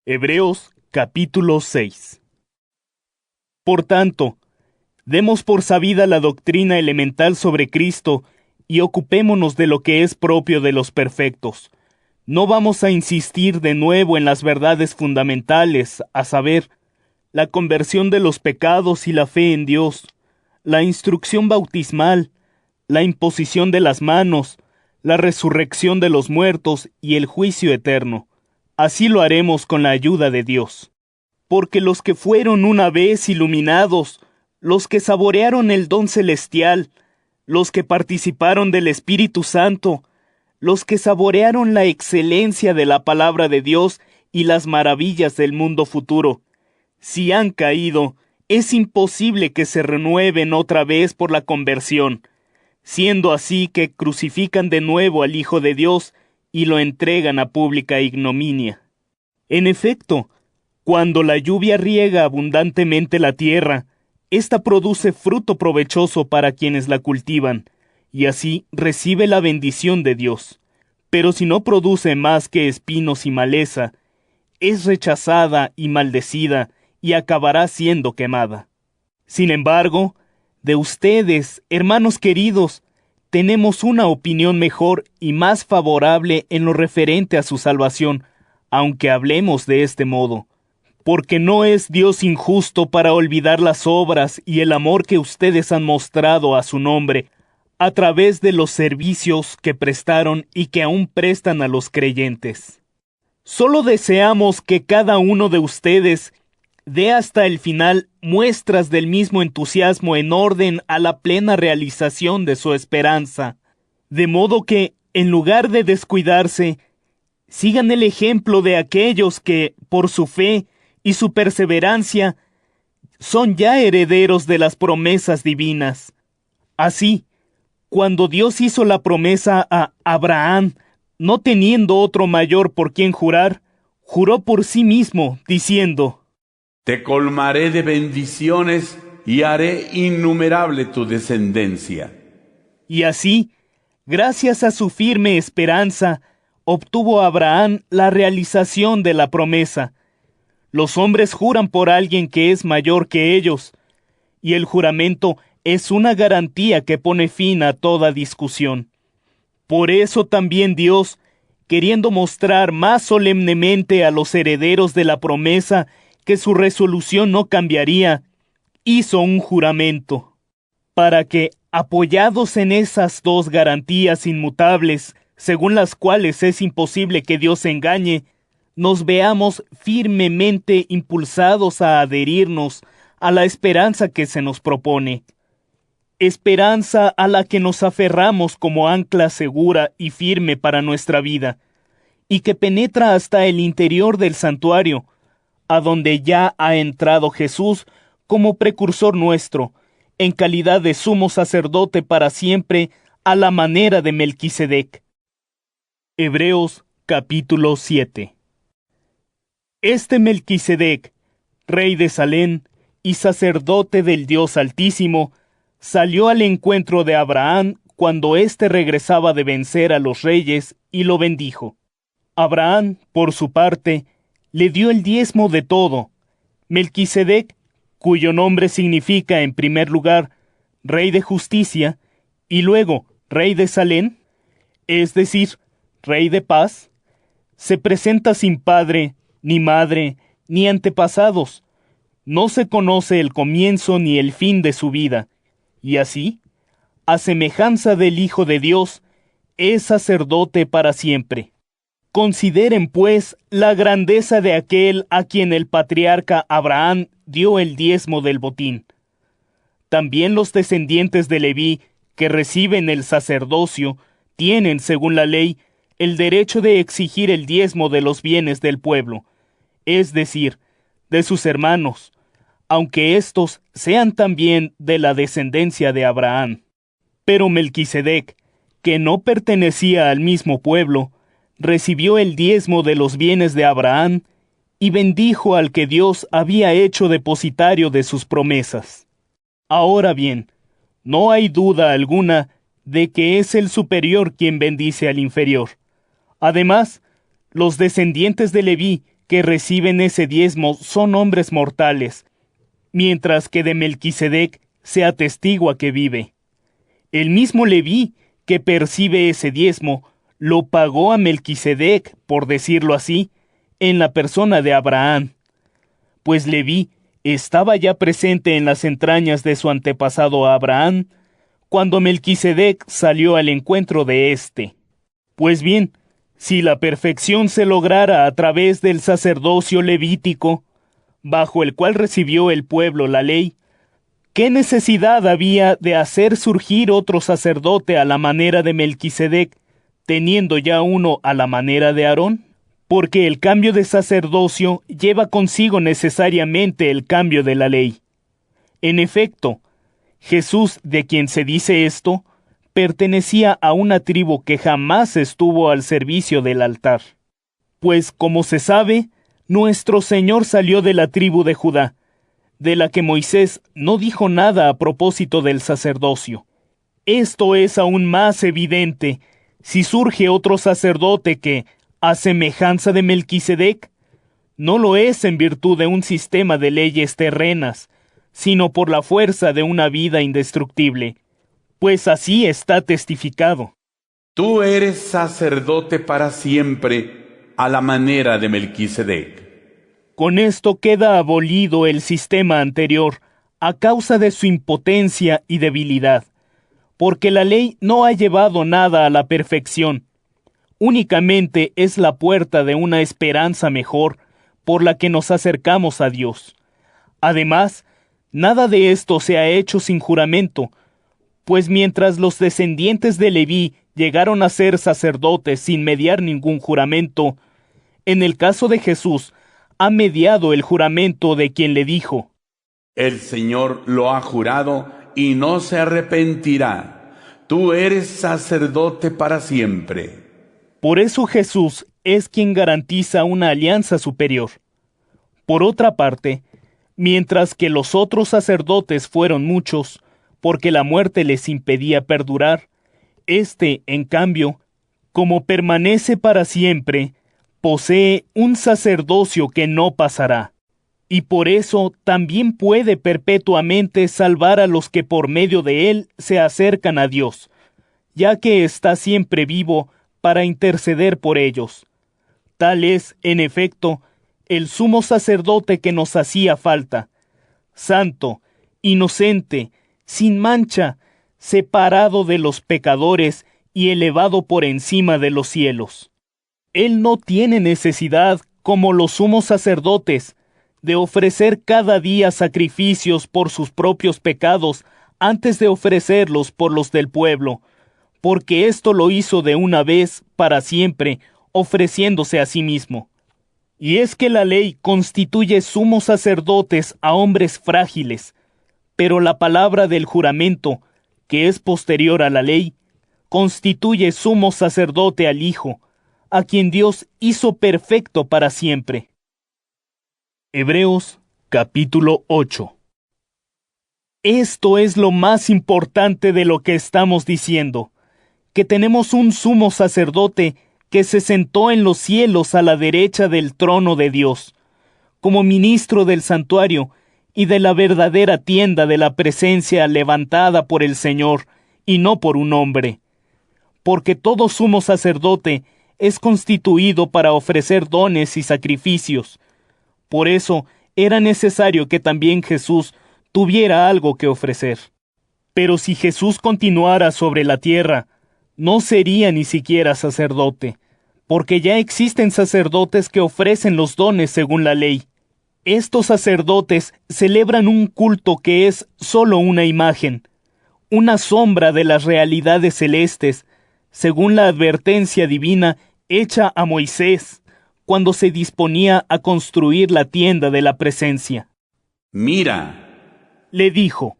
Hebreos capítulo 6. Por tanto, demos por sabida la doctrina elemental sobre Cristo y ocupémonos de lo que es propio de los perfectos. No vamos a insistir de nuevo en las verdades fundamentales, a saber, la conversión de los pecados y la fe en Dios, la instrucción bautismal, la imposición de las manos, la resurrección de los muertos y el juicio eterno. Así lo haremos con la ayuda de Dios. Porque los que fueron una vez iluminados, los que saborearon el don celestial, los que participaron del Espíritu Santo, los que saborearon la excelencia de la palabra de Dios y las maravillas del mundo futuro, si han caído, es imposible que se renueven otra vez por la conversión, siendo así que crucifican de nuevo al Hijo de Dios y lo entregan a pública ignominia. En efecto, cuando la lluvia riega abundantemente la tierra, ésta produce fruto provechoso para quienes la cultivan, y así recibe la bendición de Dios. Pero si no produce más que espinos y maleza, es rechazada y maldecida, y acabará siendo quemada. Sin embargo, de ustedes, hermanos queridos, tenemos una opinión mejor y más favorable en lo referente a su salvación, aunque hablemos de este modo. Porque no es Dios injusto para olvidar las obras y el amor que ustedes han mostrado a su nombre, a través de los servicios que prestaron y que aún prestan a los creyentes. Solo deseamos que cada uno de ustedes dé hasta el final muestras del mismo entusiasmo en orden a la plena realización de su esperanza, de modo que, en lugar de descuidarse, sigan el ejemplo de aquellos que, por su fe y su perseverancia, son ya herederos de las promesas divinas. Así, cuando Dios hizo la promesa a Abraham, no teniendo otro mayor por quien jurar, juró por sí mismo, diciendo: Te colmaré de bendiciones y haré innumerable tu descendencia. Y así, gracias a su firme esperanza, obtuvo Abraham la realización de la promesa. Los hombres juran por alguien que es mayor que ellos, y el juramento es una garantía que pone fin a toda discusión. Por eso también Dios, queriendo mostrar más solemnemente a los herederos de la promesa que su resolución no cambiaría, hizo un juramento, para que, apoyados en esas dos garantías inmutables, según las cuales es imposible que Dios engañe, nos veamos firmemente impulsados a adherirnos a la esperanza que se nos propone. Esperanza a la que nos aferramos como ancla segura y firme para nuestra vida, y que penetra hasta el interior del santuario, a donde ya ha entrado Jesús como precursor nuestro, en calidad de sumo sacerdote para siempre, a la manera de Melquisedec. Hebreos capítulo 7. Este Melquisedec, rey de Salem y sacerdote del Dios Altísimo, salió al encuentro de Abraham cuando éste regresaba de vencer a los reyes y lo bendijo. Abraham, por su parte, le dio el diezmo de todo. Melquisedec, cuyo nombre significa en primer lugar Rey de Justicia y luego Rey de Salem, es decir, Rey de Paz, se presenta sin padre, ni madre, ni antepasados. No se conoce el comienzo ni el fin de su vida, y así, a semejanza del Hijo de Dios, es sacerdote para siempre. Consideren, pues, la grandeza de aquel a quien el patriarca Abraham dio el diezmo del botín. También los descendientes de Leví, que reciben el sacerdocio, tienen, según la ley, el derecho de exigir el diezmo de los bienes del pueblo, es decir, de sus hermanos, aunque éstos sean también de la descendencia de Abraham. Pero Melquisedec, que no pertenecía al mismo pueblo, recibió el diezmo de los bienes de Abraham y bendijo al que Dios había hecho depositario de sus promesas. Ahora bien, no hay duda alguna de que es el superior quien bendice al inferior. Además, los descendientes de Leví, que reciben ese diezmo son hombres mortales, mientras que de Melquisedec se atestigua que vive. El mismo Leví, que percibe ese diezmo, lo pagó a Melquisedec, por decirlo así, en la persona de Abraham. Pues Leví estaba ya presente en las entrañas de su antepasado Abraham, cuando Melquisedec salió al encuentro de éste. Pues bien, si la perfección se lograra a través del sacerdocio levítico, bajo el cual recibió el pueblo la ley, ¿qué necesidad había de hacer surgir otro sacerdote a la manera de Melquisedec, teniendo ya uno a la manera de Aarón? Porque el cambio de sacerdocio lleva consigo necesariamente el cambio de la ley. En efecto, Jesús, de quien se dice esto, pertenecía a una tribu que jamás estuvo al servicio del altar. Pues, como se sabe, nuestro Señor salió de la tribu de Judá, de la que Moisés no dijo nada a propósito del sacerdocio. Esto es aún más evidente si surge otro sacerdote que, a semejanza de Melquisedec, no lo es en virtud de un sistema de leyes terrenas, sino por la fuerza de una vida indestructible, pues así está testificado. Tú eres sacerdote para siempre, a la manera de Melquisedec. Con esto queda abolido el sistema anterior, a causa de su impotencia y debilidad, porque la ley no ha llevado nada a la perfección. Únicamente es la puerta de una esperanza mejor, por la que nos acercamos a Dios. Además, nada de esto se ha hecho sin juramento, pues mientras los descendientes de Leví llegaron a ser sacerdotes sin mediar ningún juramento, en el caso de Jesús, ha mediado el juramento de quien le dijo: El Señor lo ha jurado y no se arrepentirá. Tú eres sacerdote para siempre. Por eso Jesús es quien garantiza una alianza superior. Por otra parte, mientras que los otros sacerdotes fueron muchos, porque la muerte les impedía perdurar, éste, en cambio, como permanece para siempre, posee un sacerdocio que no pasará, y por eso también puede perpetuamente salvar a los que por medio de él se acercan a Dios, ya que está siempre vivo para interceder por ellos. Tal es, en efecto, el sumo sacerdote que nos hacía falta, santo, inocente, sin mancha, separado de los pecadores y elevado por encima de los cielos. Él no tiene necesidad, como los sumos sacerdotes, de ofrecer cada día sacrificios por sus propios pecados antes de ofrecerlos por los del pueblo, porque esto lo hizo de una vez para siempre, ofreciéndose a sí mismo. Y es que la ley constituye sumos sacerdotes a hombres frágiles, pero la palabra del juramento, que es posterior a la ley, constituye sumo sacerdote al Hijo, a quien Dios hizo perfecto para siempre. Hebreos capítulo 8. Esto es lo más importante de lo que estamos diciendo, que tenemos un sumo sacerdote que se sentó en los cielos a la derecha del trono de Dios, como ministro del santuario y de la verdadera tienda de la presencia levantada por el Señor, y no por un hombre. Porque todo sumo sacerdote es constituido para ofrecer dones y sacrificios. Por eso era necesario que también Jesús tuviera algo que ofrecer. Pero si Jesús continuara sobre la tierra, no sería ni siquiera sacerdote, porque ya existen sacerdotes que ofrecen los dones según la ley. Estos sacerdotes celebran un culto que es solo una imagen, una sombra de las realidades celestes, según la advertencia divina hecha a Moisés, cuando se disponía a construir la tienda de la presencia. Mira, le dijo,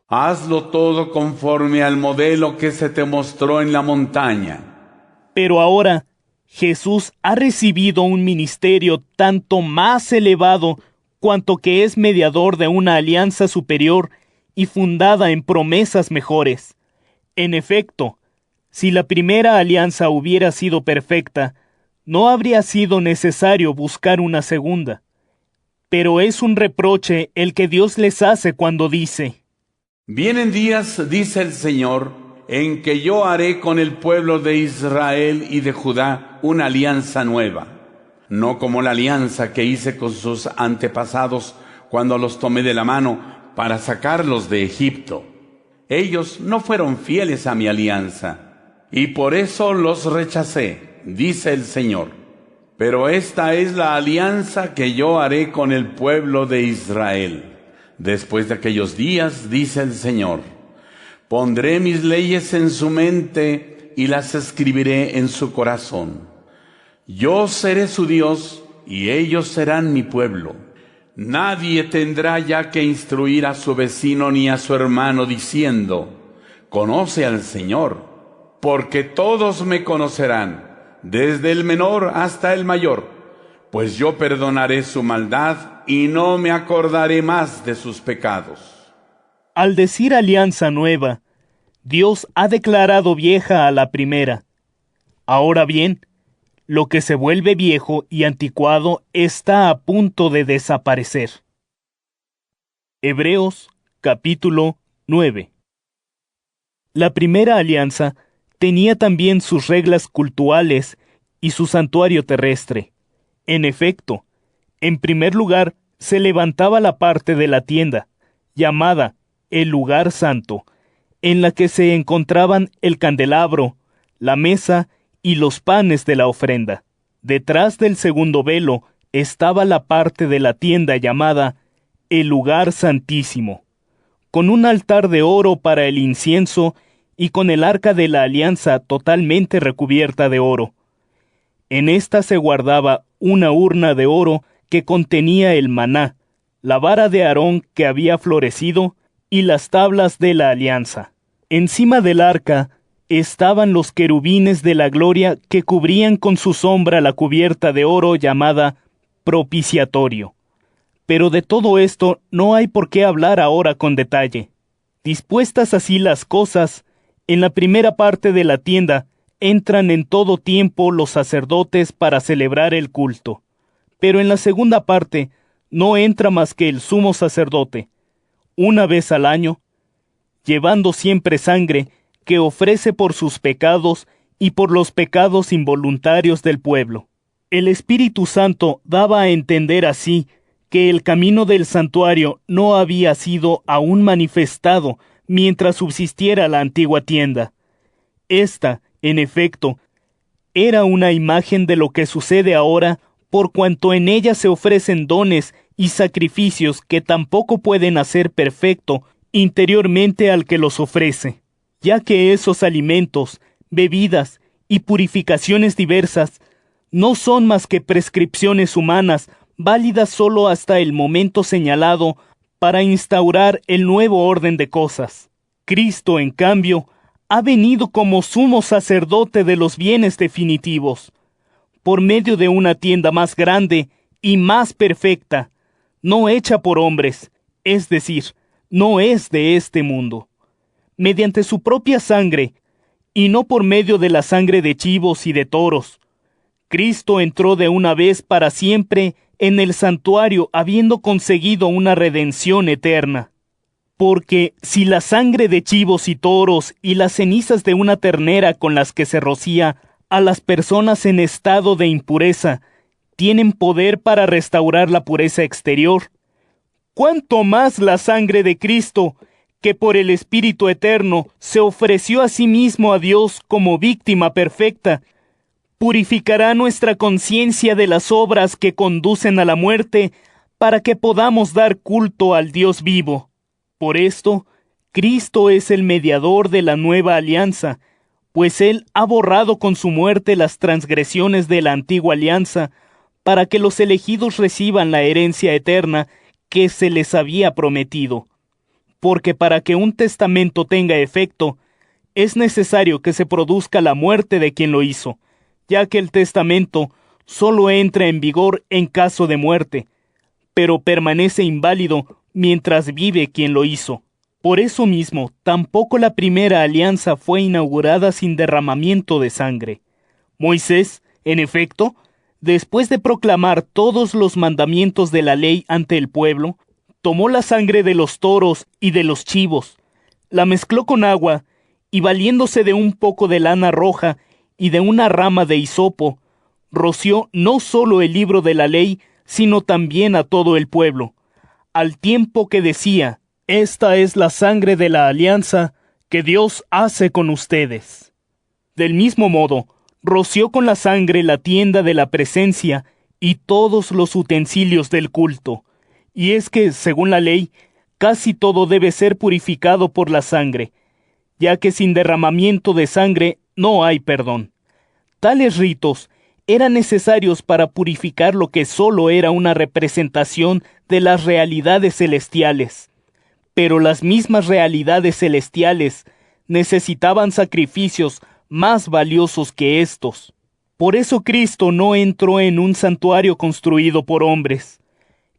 hazlo todo conforme al modelo que se te mostró en la montaña. Pero ahora Jesús ha recibido un ministerio tanto más elevado cuanto que es mediador de una alianza superior y fundada en promesas mejores. En efecto, si la primera alianza hubiera sido perfecta, no habría sido necesario buscar una segunda. Pero es un reproche el que Dios les hace cuando dice: Vienen días, dice el Señor, en que yo haré con el pueblo de Israel y de Judá una alianza nueva, no como la alianza que hice con sus antepasados cuando los tomé de la mano para sacarlos de Egipto. Ellos no fueron fieles a mi alianza, y por eso los rechacé, dice el Señor. Pero esta es la alianza que yo haré con el pueblo de Israel. Después de aquellos días, dice el Señor, pondré mis leyes en su mente y las escribiré en su corazón. Yo seré su Dios y ellos serán mi pueblo. Nadie tendrá ya que instruir a su vecino ni a su hermano diciendo: conoce al Señor, porque todos me conocerán, desde el menor hasta el mayor, pues yo perdonaré su maldad y no me acordaré más de sus pecados. Al decir alianza nueva, Dios ha declarado vieja a la primera. Ahora bien, lo que se vuelve viejo y anticuado está a punto de desaparecer. Hebreos capítulo 9. La primera alianza tenía también sus reglas cultuales y su santuario terrestre. En efecto, en primer lugar, se levantaba la parte de la tienda, llamada el lugar santo, en la que se encontraban el candelabro, la mesa y los panes de la ofrenda. Detrás del segundo velo estaba la parte de la tienda llamada el lugar santísimo, con un altar de oro para el incienso y con el arca de la alianza totalmente recubierta de oro. En esta se guardaba una urna de oro que contenía el maná, la vara de Aarón que había florecido y las tablas de la alianza. Encima del arca estaban los querubines de la gloria que cubrían con su sombra la cubierta de oro llamada propiciatorio. Pero de todo esto no hay por qué hablar ahora con detalle. Dispuestas así las cosas, en la primera parte de la tienda entran en todo tiempo los sacerdotes para celebrar el culto. Pero en la segunda parte no entra más que el sumo sacerdote, una vez al año, llevando siempre sangre que ofrece por sus pecados y por los pecados involuntarios del pueblo. El Espíritu Santo daba a entender así que el camino del santuario no había sido aún manifestado mientras subsistiera la antigua tienda. Esta, en efecto, era una imagen de lo que sucede ahora, por cuanto en ella se ofrecen dones y sacrificios que tampoco pueden hacer perfecto interiormente al que los ofrece, ya que esos alimentos, bebidas y purificaciones diversas no son más que prescripciones humanas válidas solo hasta el momento señalado para instaurar el nuevo orden de cosas. Cristo, en cambio, ha venido como sumo sacerdote de los bienes definitivos, por medio de una tienda más grande y más perfecta, no hecha por hombres, es decir, no es de este mundo. Mediante su propia sangre, y no por medio de la sangre de chivos y de toros, Cristo entró de una vez para siempre en el santuario, habiendo conseguido una redención eterna. Porque si la sangre de chivos y toros y las cenizas de una ternera con las que se rocía a las personas en estado de impureza tienen poder para restaurar la pureza exterior, ¿cuánto más la sangre de Cristo, que por el Espíritu Eterno se ofreció a sí mismo a Dios como víctima perfecta, purificará nuestra conciencia de las obras que conducen a la muerte, para que podamos dar culto al Dios vivo? Por esto, Cristo es el mediador de la nueva alianza, pues Él ha borrado con su muerte las transgresiones de la antigua alianza, para que los elegidos reciban la herencia eterna que se les había prometido. Porque para que un testamento tenga efecto, es necesario que se produzca la muerte de quien lo hizo, ya que el testamento solo entra en vigor en caso de muerte, pero permanece inválido mientras vive quien lo hizo. Por eso mismo, tampoco la primera alianza fue inaugurada sin derramamiento de sangre. Moisés, En efecto, después de proclamar todos los mandamientos de la ley ante el pueblo, tomó la sangre de los toros y de los chivos, la mezcló con agua, y valiéndose de un poco de lana roja y de una rama de hisopo, roció no solo el libro de la ley, sino también a todo el pueblo, al tiempo que decía: «Esta es la sangre de la alianza que Dios hace con ustedes». Del mismo modo, roció con la sangre la tienda de la presencia y todos los utensilios del culto. Y es que, según la ley, casi todo debe ser purificado por la sangre, ya que sin derramamiento de sangre no hay perdón. Tales ritos eran necesarios para purificar lo que solo era una representación de las realidades celestiales. Pero las mismas realidades celestiales necesitaban sacrificios más valiosos que estos. Por eso Cristo no entró en un santuario construido por hombres,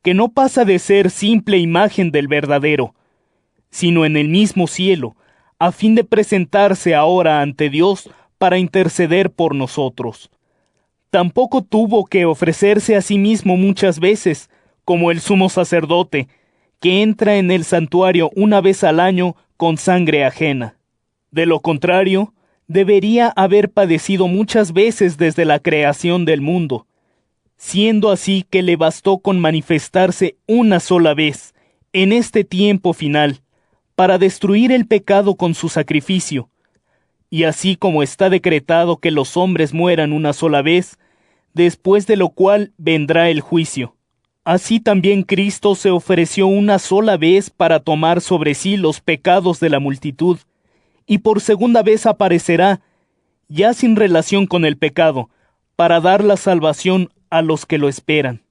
que no pasa de ser simple imagen del verdadero, sino en el mismo cielo, a fin de presentarse ahora ante Dios para interceder por nosotros. Tampoco tuvo que ofrecerse a sí mismo muchas veces, como el sumo sacerdote, que entra en el santuario una vez al año con sangre ajena. De lo contrario, debería haber padecido muchas veces desde la creación del mundo, siendo así que le bastó con manifestarse una sola vez, en este tiempo final, para destruir el pecado con su sacrificio. Y así como está decretado que los hombres mueran una sola vez, después de lo cual vendrá el juicio, así también Cristo se ofreció una sola vez para tomar sobre sí los pecados de la multitud, y por segunda vez aparecerá, ya sin relación con el pecado, para dar la salvación a los que lo esperan.